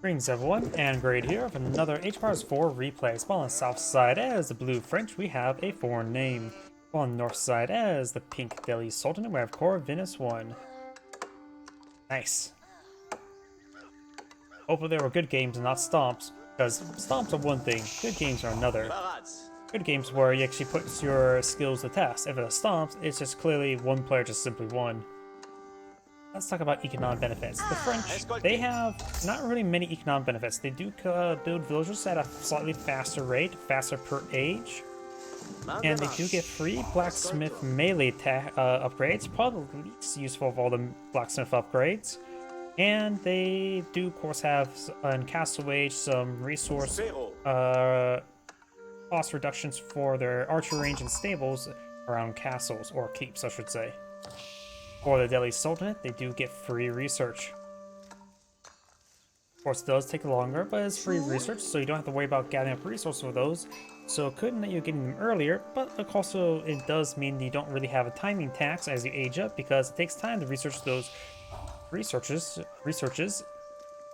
Greetings everyone, and Grade here with another HBars 4 replay. While on the south side as the blue French, we have a foreign name. While on the north side as the pink Delhi Sultanate, we have Corvinus1. Nice. Hopefully they were good games and not stomps, because stomps are one thing, good games are another. Good games where you actually put your skills to test. If it's a stomps, it's just clearly one player just simply won. Let's talk about economic benefits. The French, they have not really many economic benefits. They do build villagers at a slightly faster rate, faster per age. And they do get free blacksmith melee upgrades, probably the least useful of all the blacksmith upgrades. And they do, of course, have in Castle Wage some resource cost reductions for their archer range and stables around castles, or keeps, I should say. For the Delhi Sultanate, they do get free research. Of course, it does take longer, but it's free research, so you don't have to worry about gathering up resources for those. So it could mean you're getting them earlier, but also it does mean you don't really have a timing tax as you age up, because it takes time to research those researches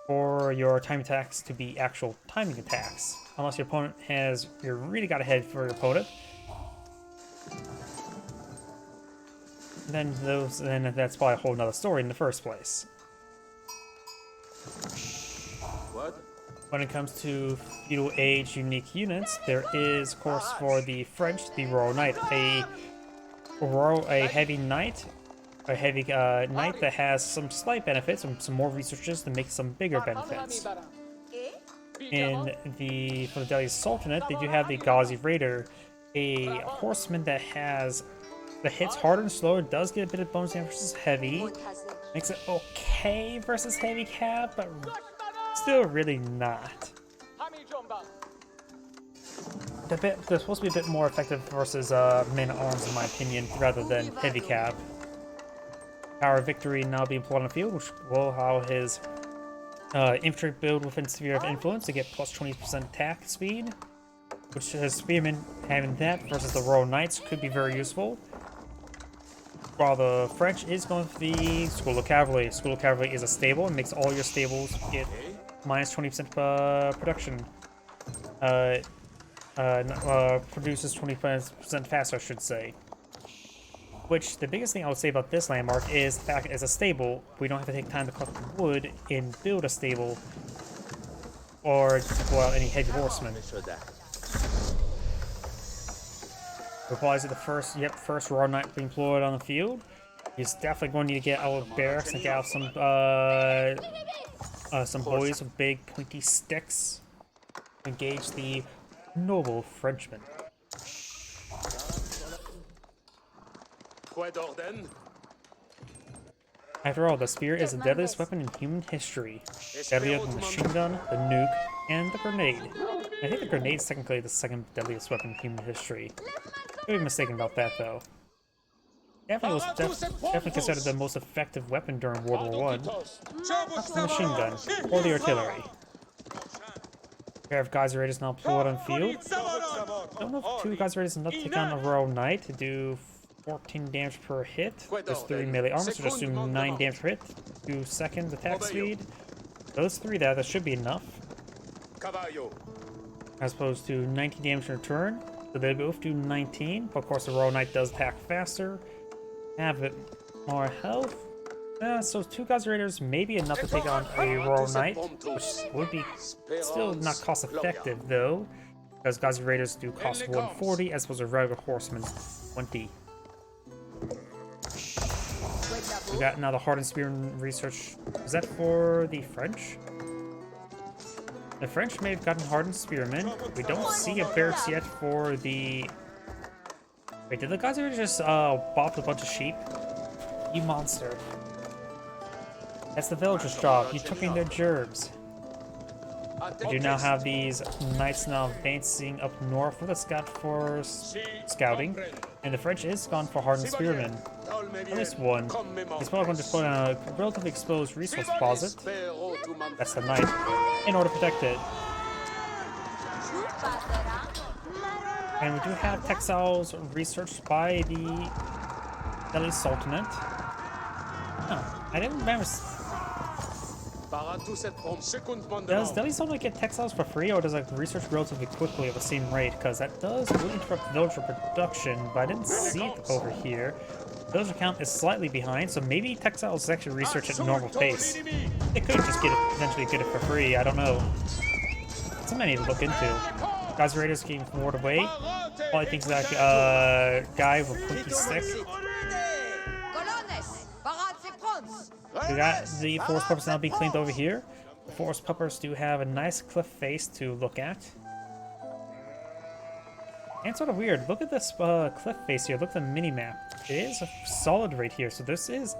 for your timing tax to be actual timing attacks. Unless your opponent has, you really got ahead for your opponent. Then that's probably a whole nother story in the first place. What? When it comes to feudal age unique units, there is, of course, for the French, the Royal Knight, a heavy knight, knight that has some slight benefits and some more researches to make some bigger benefits. For the Delhi Sultanate, they do have the Ghazi Raider, a horseman that hits harder and slower, does get a bit of bonus damage versus heavy. Makes it okay versus heavy cap, but still really not. They're supposed to be a bit more effective versus men-at-arms, in my opinion, rather than heavy cap. Power of Victory now being pulled on the field, which will allow his infantry build within sphere of influence to get plus 20% attack speed, which his spearmen having that versus the Royal Knights could be very useful. While the French is going for the School of Cavalry. School of Cavalry is a stable and makes all your stables get minus 20% production. Produces 20% faster, I should say. Which, the biggest thing I would say about this landmark is the fact that as a stable, we don't have to take time to cut the wood and build a stable or to pull out any heavy horsemen. Applies to the first Royal Knight being employed on the field. He's definitely going to need to get out of barracks and get out some boys with big pointy sticks to engage the noble Frenchman. After all, the spear is the deadliest weapon in human history. Deadlier than the machine gun, the nuke, and the grenade. I think the grenade is technically the second deadliest weapon in human history. Could be mistaken about that, though. Definitely considered the most effective weapon during World War I. Not the machine gun, or the artillery. A pair of Geyser Raiders now pulled on field. Don't know if two Geyser Raiders enough to take on a Royal Knight to do 14 damage per hit. There's 3 melee armor, so just do 9 damage per hit, 2 seconds attack speed. Those 3 there, that should be enough. As opposed to 19 damage in return. So they both do 19, but of course the Royal Knight does attack faster, have a bit more health. So 2 Geyser Raiders may be enough to take on a Royal Knight, which would be still not cost effective though, because Geyser Raiders do cost 140 as opposed to regular horsemen 20. We got now the Hardened Spearman research. Is that for the French? The French may have gotten Hardened Spearmen. We don't see a barracks yet for the... Wait, did the guys ever just bop a bunch of sheep? You monster. That's the villager's job. You took in their gerbs. We do now have these knights now advancing up north with a scout for scouting. And the French is gone for Hardened Spearmen. At least one. He's probably going to put in a relatively exposed resource closet. That's the knight. In order to protect it. And we do have textiles researched by the Delhi Sultanate. Oh, I didn't remember. Does Delhi Sultanate get textiles for free, or does it research relatively quickly at the same rate? Because that does really interrupt villager production, but I didn't see it over here. Villager count is slightly behind, so maybe textiles actually research at normal pace. They could just potentially get it for free, I don't know. Something I need to look into. Guys, Raiders getting ward away. Probably thinks that guy will quickly stick. We got the forest puppers now being claimed over here. The forest puppers do have a nice cliff face to look at. And sort of weird. Look at this cliff face here. Look at the mini-map. It is solid right here. So this is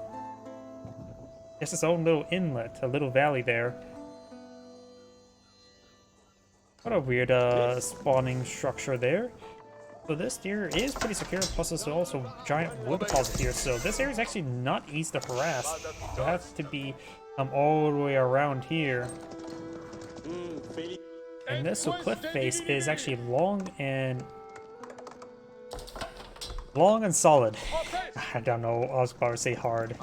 just its own little inlet, a little valley there. What a weird spawning structure there. So this area is pretty secure, plus there's also a giant wood deposit here, so this area is actually not easy to harass. You have to be all the way around here. And this cliff face is actually long and solid. I don't know, I was about to say hard.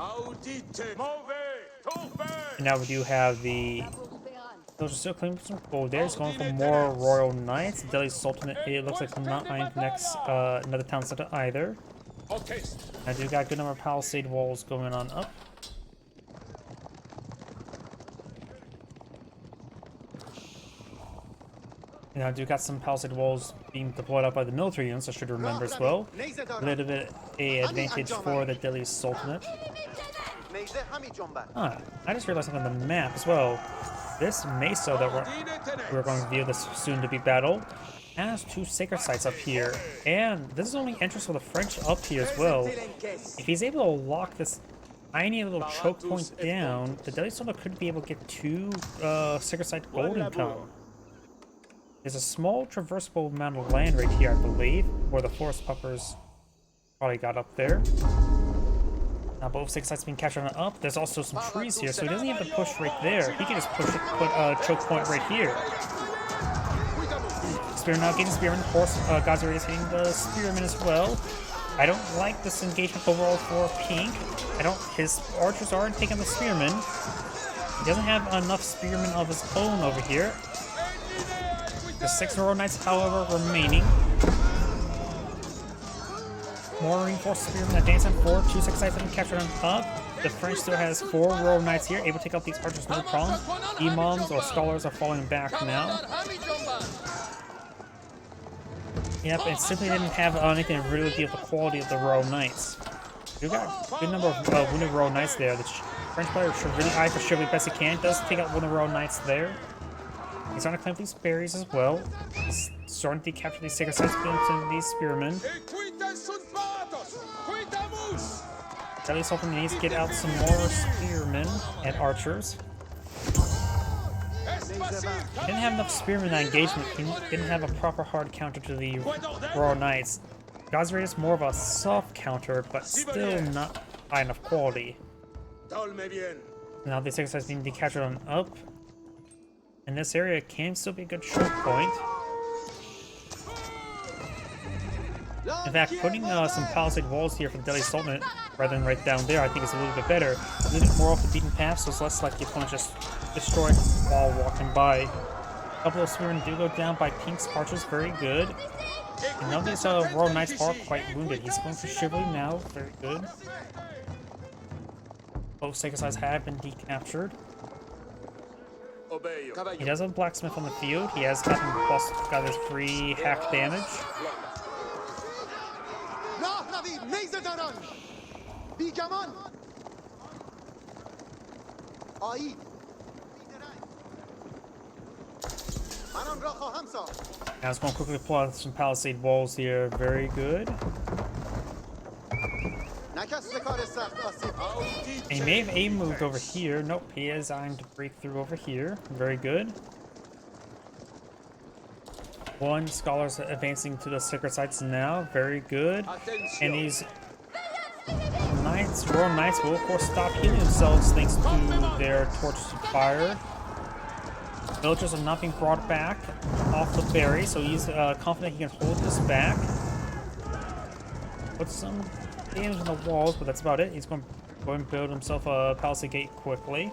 And now we do have the... Those are still claiming some gold there. It's going for more Royal Knights. Delhi Sultanate, it looks like not eyeing next another town center either. I do got a good number of palisade walls going on up. And I do got some palisade walls being deployed up by the military units, I should remember as well. A little bit a advantage for the Delhi Sultanate. I just realized something on the map as well. This mesa that we're going to view this soon-to-be battle has 2 sacred sites up here, and this is only entrance for the French up here as well. If he's able to lock this tiny little choke point down, the Delhi Sultanate could be able to get 2 sacred site gold income. There's a small traversable amount of land right here, I believe, where the forest puppers probably got up there. Now both 6 sites being captured on up. There's also some trees here, so he doesn't have to push right there. He can just put a choke point right here. Spearman now getting Spearman. Of course, Gazari is hitting the Spearman as well. I don't like this engagement overall for Pink. His archers aren't taking the Spearman. He doesn't have enough Spearmen of his own over here. There's 6 Royal Knights, however, remaining. More reinforced Spearmen advancing forward. 2 6 sites have been captured on up. The French still has 4 Royal Knights here, able to take out these archers no problem. Imams or scholars are falling back now. Yep, and simply didn't have anything to really deal with the quality of the Royal Knights. We've got a good number of wounded Royal Knights there. The French player should really eye for Chivalry best he can. Does take out one of the Royal Knights there. He's trying to claim these berries as well. He's starting to capture these sacred sites into these spearmen. Delhi Sultan needs to get out some more spearmen and archers. He didn't have enough spearmen in engagement. He didn't have a proper hard counter to the Royal Knights. Gazri is more of a soft counter, but still not high enough quality. Now the sacred sites being decaptured on up. And this area can still be a good choke point. In fact, putting some palisade walls here for the Delhi Sultanate rather than right down there, I think is a little bit better. A little bit more off the beaten path, so it's less likely to just destroy it while walking by. A couple of spearmen do go down by Pink's archers, very good. And none of these Royal Knights are quite wounded. He's going for Chivalry now, very good. Both sacred sites have been decaptured. He does have a blacksmith on the field. He has got his free half damage. Now it's going to quickly pull out some palisade walls here. Very good. He may have aim moved over here. Nope, he is eyeing to break through over here. Very good. 1 scholar's advancing to the sacred sites now. Very good. And these knights, Royal Knights, will of course stop healing themselves thanks to their torches to fire. Villagers are not being brought back off the berry, so he's confident he can hold this back. Put some damage on the walls, but that's about it. He's going to go and build himself a palisade gate quickly.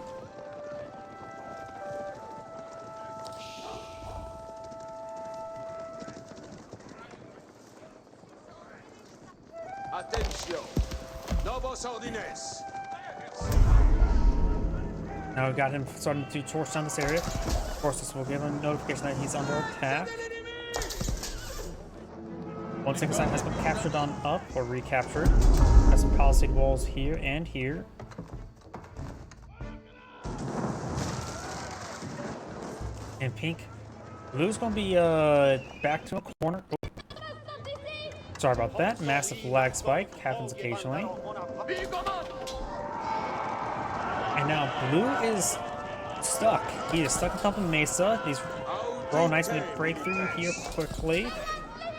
Now we got him starting to torch down this area. Of course, this will give him a notification that he's under attack. One second sign has been captured on up or recaptured. Got some palisade walls here and here. And pink. Blue's gonna be back to a corner. Oh. Sorry about that. Massive lag spike happens occasionally. And now blue is stuck. He is stuck atop the mesa. These Royal Knights need to break through here quickly,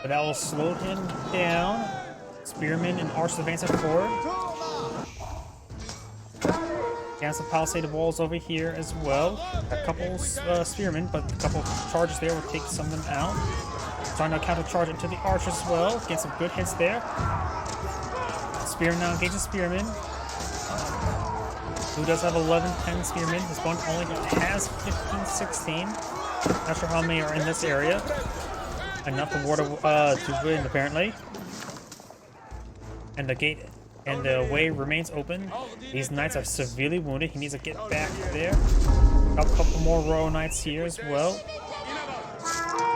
but that will slow him down. Spearmen and archers advancing forward. Got some palisaded walls over here as well. A couple spearmen, but a couple charges there will take some of them out. Trying to counter charge into the archers as well. Get some good hits there. Spearman now engaging spearmen. Who does have 11-10 spearmen. This one only has 15-16. Not sure how many are in this area. Enough to ward to win apparently. And the gate and the way remains open. These knights are severely wounded. He needs to get back there. Got a couple more Royal Knights here as well.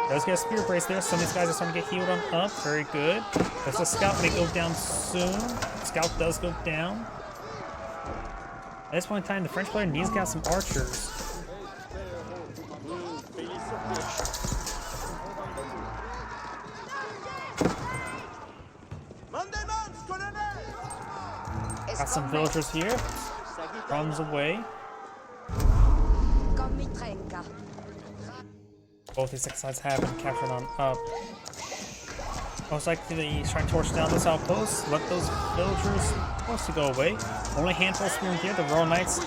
Does get a spear brace there. Some of these guys are starting to get healed on up. Very good. There's a scout may go down soon. Scout does go down. At this point in time, the French player needs to get some archers. Got some villagers here. Runs away. Both these six sides have been captured on up. Most likely he's trying to torch down this outpost. Let those villagers supposed to go away. Only a handful of spearmen here. The Royal Knights,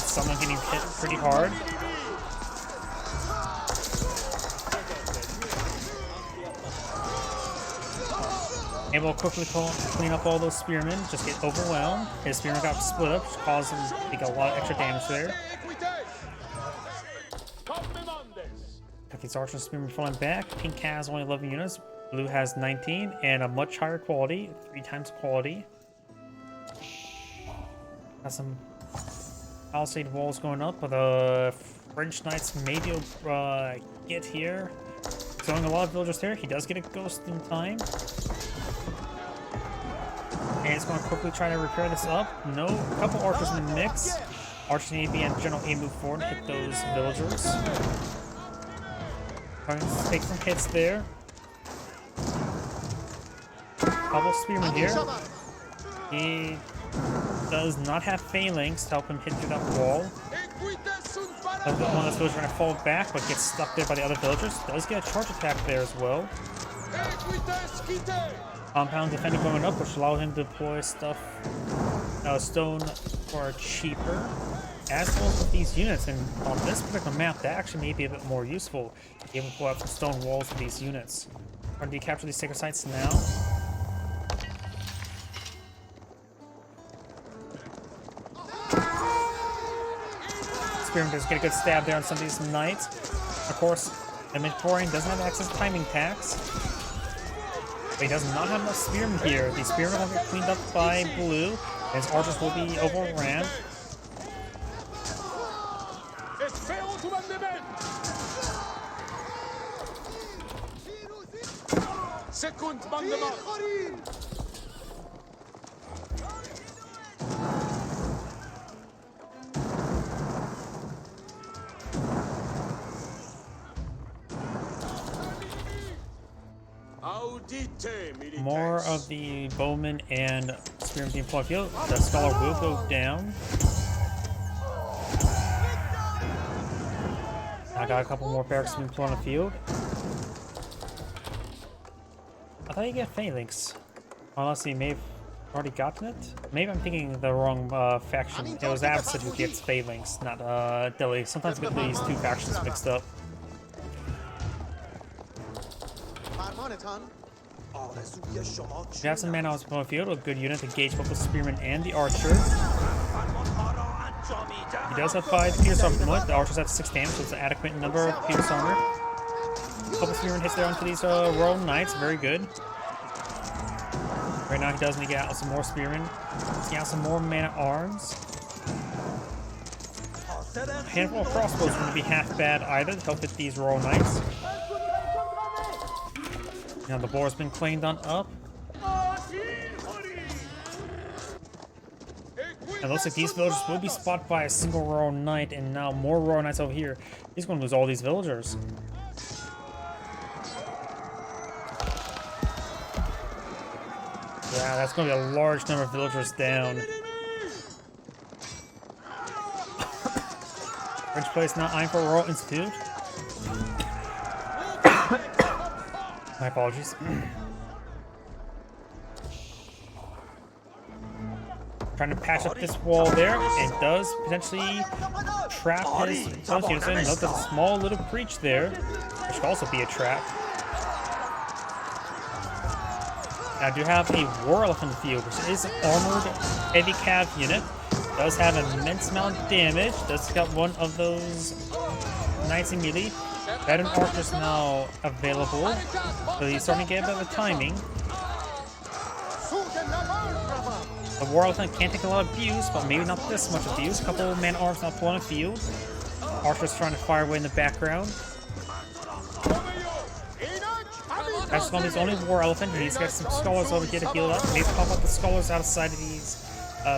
some are getting hit pretty hard. Able to quickly clean up all those spearmen, just get overwhelmed. His spearmen got split up, which caused him to take a lot of extra damage there. Got these archers and spearmen falling back. Pink has only 11 units, blue has 19, and a much higher quality, 3 times quality. Got some palisade walls going up, but the French Knights may be able to get here. Throwing a lot of villagers there. He does get a ghost in time. And he's going to quickly try to repair this up. No, a couple archers in the mix. Archers need to be in general aim move forward and hit those villagers. Trying to take some hits there. Couple spearmen here. He does not have phalanx to help him hit through that wall. One of those villagers are going to fall back, but gets stuck there by the other villagers. Does get a charge attack there as well. Compound defender going up, which allow him to deploy stuff, stone for cheaper. As well as with these units, and on this particular map, that actually may be a bit more useful. Be able to pull out some stone walls with these units. Trying to capture these sacred sites now. Spearman does get a good stab there on some of these knights. Of course, the Midorian doesn't have access to timing tax. But he does not have enough spearmen here. These spearmen will get cleaned up by blue. And his archers will be overran. More of the bowmen and spearmen being pulled field. The scholar will go down. I got a couple more barracks being pulled on the field. I thought you get phalanx. Unless he may have already gotten it. Maybe I'm thinking the wrong faction. It was Absid who gets phalanx, not Delhi. Sometimes I get these two factions mixed up. We have some men on the field, a good unit to engage both the spearman and the archer. He does have 5 pierce armor from it. The archers have 6 damage, so it's an adequate number of pierce armor. A couple spearmen hits there onto these Royal Knights, very good. Ready Right now he does need to get out some more spearmen. Let's get out some more man-at-arms. A handful of crossbows wouldn't be half bad either to help hit these Royal Knights. Now the boar's been cleaned on up. It looks like these villagers will be spotted by a single Royal Knight, and now more Royal Knights over here. He's going to lose all these villagers. Yeah, that's going to be a large number of villagers down. French place not eyeing for a Royal Institute. My apologies. Trying to patch up this wall there, and does potentially trap his opponent's units in. Note there's a small little breach there, which could also be a trap. Now I do have a War Elephant field, which is an armored heavy cav unit. Does have an immense amount of damage. Does got one of those knights immediately. Veteran archers now available, so he's starting to get a bit of a timing. The War Elephant can't take a lot of abuse, but maybe not this much abuse. A couple of man-at-arms now pulling a field. Archers trying to fire away in the background. That's going to be his only War Elephant, and he's got some scholars over here to heal up. Maybe pop up the scholars outside of these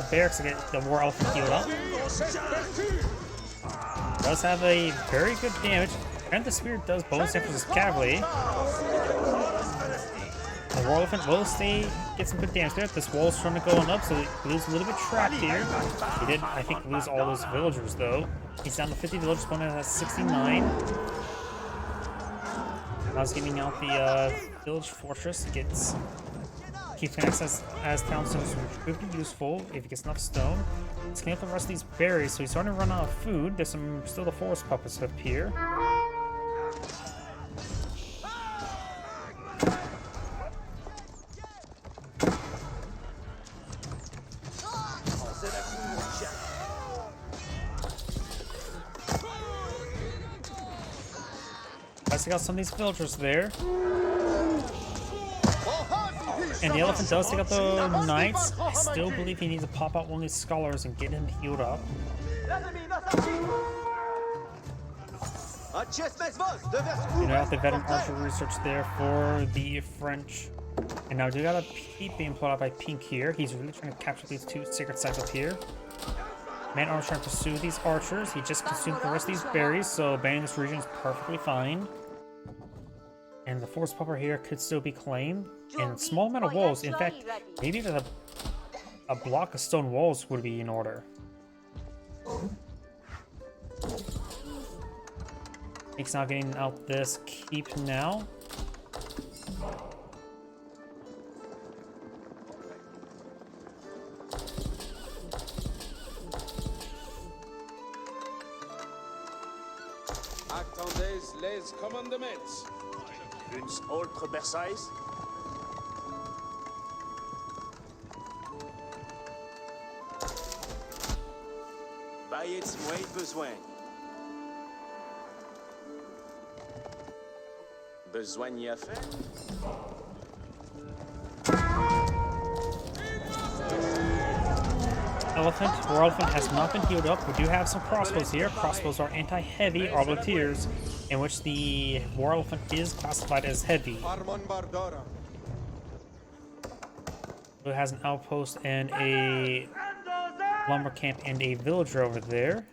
barracks to get the War Elephant healed up. Does have a very good damage, and the spear does bonus damage for his cavalry. The War Elephant will get some good damage there. This wall is trying to go on up, so he loses a little bit trapped here. He did, I think, lose all those villagers, though. He's down to 50 villagers, one at 69. Now he's giving out the village fortress. Keeps access as town centers, which could be useful if he gets enough stone. He's cleaning up the rest of these berries, so he's starting to run out of food. There's still the forest puppets up here. Let's take out some of these villagers there. And the elephant does take out the knights. I still believe he needs to pop out one of these scholars and get him healed up. You know, the veteran archer research there for the French. And now we got a peep being pulled out by Pink here. He's really trying to capture these two secret sites up here. Man-at-arms trying to pursue these archers. He just consumed the rest of these berries, so banning this region is perfectly fine. And the forest pupper here could still be claimed. And small amount of walls. In fact, maybe even a block of stone walls would be in order. Pink's now getting out this keep now. Attendez les commandements. Uns autres Versailles. Bayez moins besoin. Besoin y a fait. War Elephant has not been healed up. We do have some crossbows here. Crossbows are anti-heavy arbaletiers, in which the War Elephant is classified as heavy. It has an outpost and a lumber camp and a villager over there.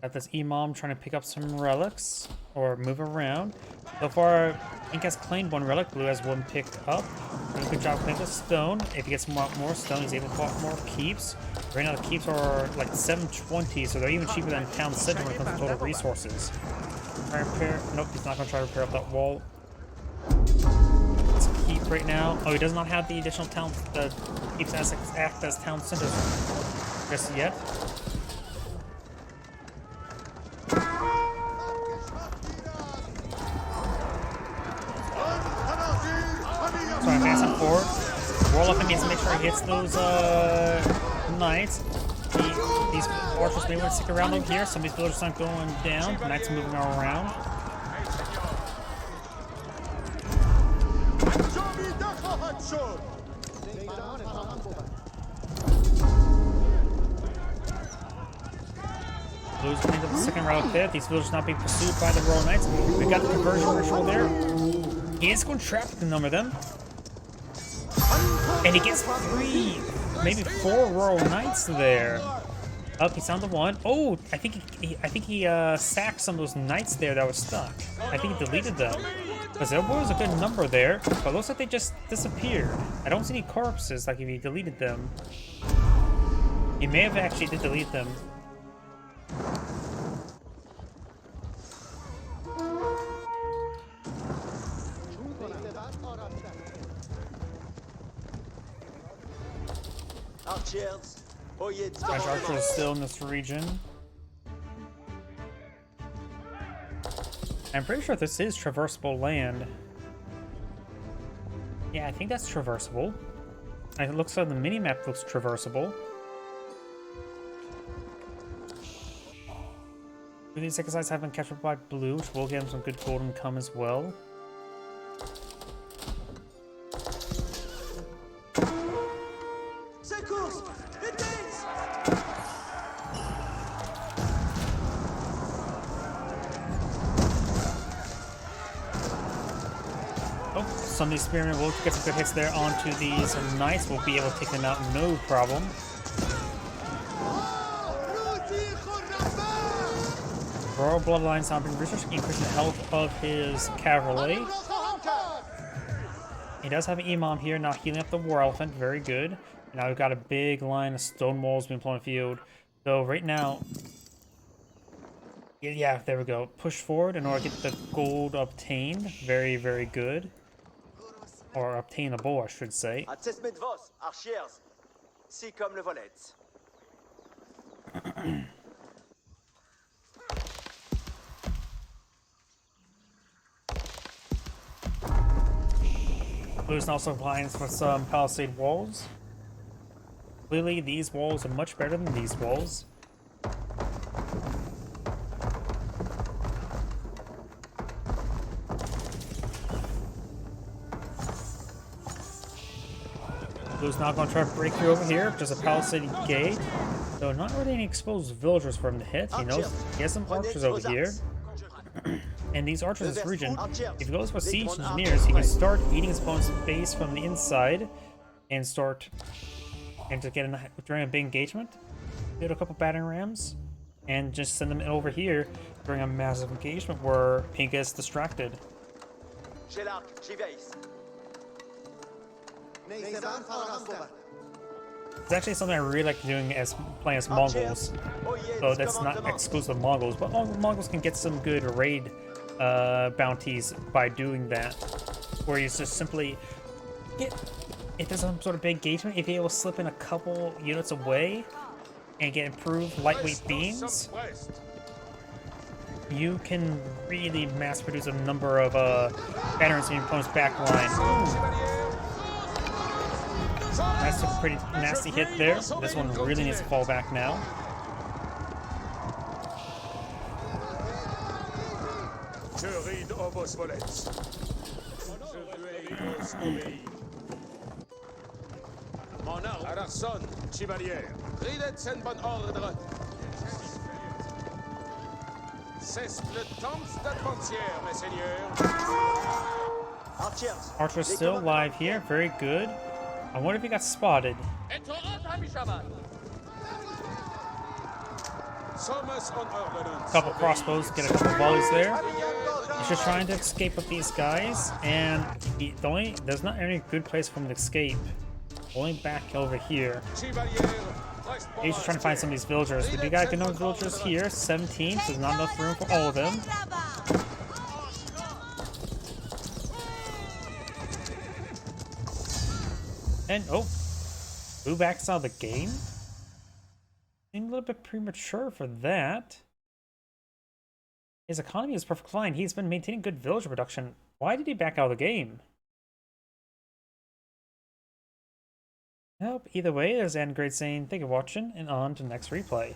Got this Imam trying to pick up some relics or move around. So far, Pink has claimed one relic. Blue has one picked up. Doing a good job playing with stone. If he gets more stone, he's able to pull out more keeps. Right now, the keeps are like 720, so they're even cheaper than town center when it comes to total resources. Try to repair. Nope, he's not going to try to repair up that wall. It's a keep right now. Oh, he does not have the additional town. The keeps act as town centers just yet. So I'm advancing forward. War Elephant needs to make sure he hits those knights. These archers may want to stick around over here. Some of these villagers aren't going down. The knights are moving around. Blues cleaned up the second route there. These villagers not being pursued by the Royal Knights. We got the conversion ritual there. He is going to trap the number of them. And he gets 3, maybe 4 Royal Knights there. Up, he's down to 1. Oh, I think he sacked some of those knights there that were stuck. I think he deleted them. Because there was a good number there, but it looks like they just disappeared. I don't see any corpses like if he deleted them. He may have actually did delete them. French archers still in this region. I'm pretty sure this is traversable land. Yeah, I think that's traversable. It looks like the minimap looks traversable. These exercises have been captured by blue, which will give him some good golden come as well. Some of these spearmen will get some good hits there onto these knights. We'll be able to take them out no problem. Royal Bloodline's not been researched, increasing the health of his cavalry. He does have an Imam here, now healing up the War Elephant. Very good. Now we've got a big line of stone walls being put on the field. So right now, yeah, there we go. Push forward in order to get the gold obtained. Very, very good. Or obtainable, I should say. Blue's also applying for some palisade walls. Clearly, these walls are much better than these walls. Blue's not going to try to break through over here. There's a palisade gate. So not really any exposed villagers for him to hit. He knows he has some archers over here. And these archers in this region, if he goes for siege engineers, he can start eating his opponent's base from the inside and start to get during a big engagement. Get a couple battering rams and just send them over here during a massive engagement where Pink gets distracted. It's actually something I really like doing as playing as Mongols. So that's not exclusive Mongols, but all Mongols can get some good raid bounties by doing that. Where you just simply get, if there's some sort of big engagement, if you're able to slip in a couple units away and get improved lightweight beams, you can really mass produce a number of veterans in your opponent's back line. That's a pretty nasty hit there. This one really needs to fall back now. Archer's still alive here. Very good. I wonder if he got spotted. Couple crossbows, get a couple volleys there. He's just trying to escape with these guys, and there's not any good place for him to escape. Only back over here. He's just trying to find some of these villagers. We do got good number of villagers here, 17, so there's not enough room for all of them. And, oh, Blue backs out of the game? Seemed a little bit premature for that. His economy is perfectly fine. He's been maintaining good villager production. Why did he back out of the game? Nope, either way, there's Angrade saying, thank you for watching, and on to the next replay.